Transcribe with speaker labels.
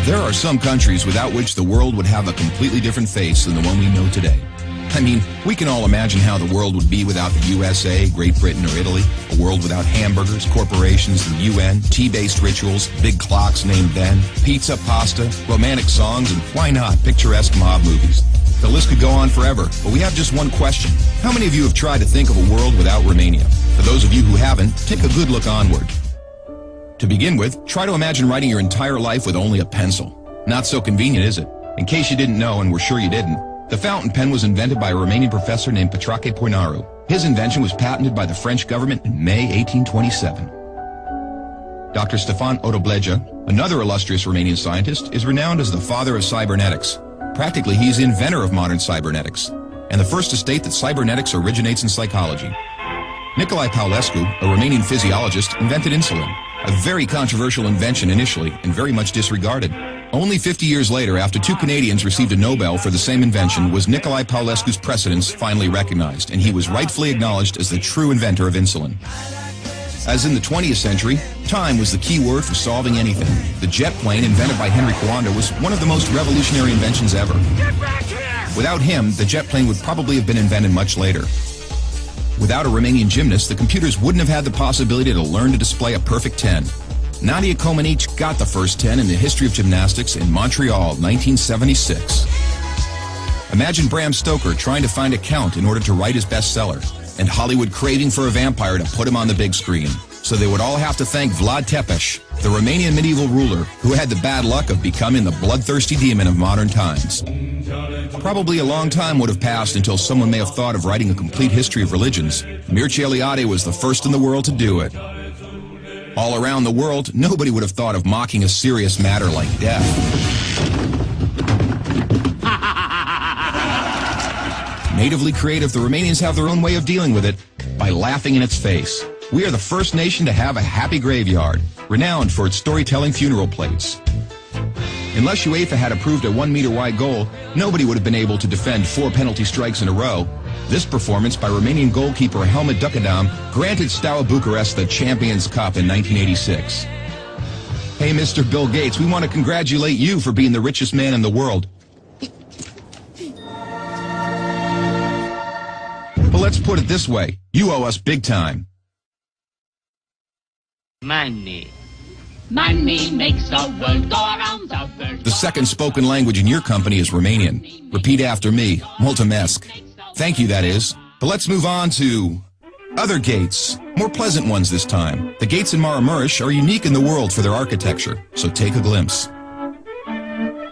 Speaker 1: There are some countries without which the world would have a completely different face than the one we know today. I mean, we can all imagine how the world would be without the USA, Great Britain, or Italy. A world without hamburgers, corporations, the UN, tea-based rituals, big clocks named Ben, pizza, pasta, romantic songs, and why not, picturesque mob movies. The list could go on forever, but we have just one question. How many of you have tried to think of a world without Romania? For those of you who haven't, take a good look onward. To begin with, try to imagine writing your entire life with only a pencil. Not so convenient, is it? In case you didn't know, and we're sure you didn't, the fountain pen was invented by a Romanian professor named Petrache Poinaru. His invention was patented by the French government in May 1827. Dr. Stefan Odobleja, another illustrious Romanian scientist, is renowned as the father of cybernetics. Practically, he's the inventor of modern cybernetics, and the first to state that cybernetics originates in psychology. Nicolae Paulescu, a Romanian physiologist, invented insulin, a very controversial invention initially and very much disregarded. Only 50 years later, after two Canadians received a Nobel for the same invention, was Nicolae Paulescu's precedence finally recognized, and he was rightfully acknowledged as the true inventor of insulin. As in the 20th century, time was the key word for solving anything. The jet plane, invented by Henry Coanda, was one of the most revolutionary inventions ever. Without him, the jet plane would probably have been invented much later. Without a Romanian gymnast, the computers wouldn't have had the possibility to learn to display a perfect 10. Nadia Comaneci got the first 10 in the history of gymnastics in Montreal, 1976. Imagine Bram Stoker trying to find a count in order to write his bestseller, and Hollywood craving for a vampire to put him on the big screen. So they would all have to thank Vlad Tepes, the Romanian medieval ruler who had the bad luck of becoming the bloodthirsty demon of modern times. Probably a long time would have passed until someone may have thought of writing a complete history of religions. Mircea Eliade was the first in the world to do it. All around the world, nobody would have thought of mocking a serious matter like death. Natively creative, the Romanians have their own way of dealing with it, by laughing in its face. We are the first nation to have a happy graveyard, renowned for its storytelling funeral plates. Unless UEFA had approved a 1-meter-wide goal, nobody would have been able to defend 4 penalty strikes in a row. This performance by Romanian goalkeeper Helmut Ducadam granted Steaua Bucharest the Champions Cup in 1986. Hey, Mr. Bill Gates, we want to congratulate you for being the richest man in the world. But let's put it this way, you owe us big time.
Speaker 2: Money. Money makes the world go around the world.
Speaker 1: The second spoken language in your company is Romanian. Repeat after me, mulțumesc. Thank you, that is. But let's move on to other gates, more pleasant ones this time. The gates in Maramureș are unique in the world for their architecture, so take a glimpse.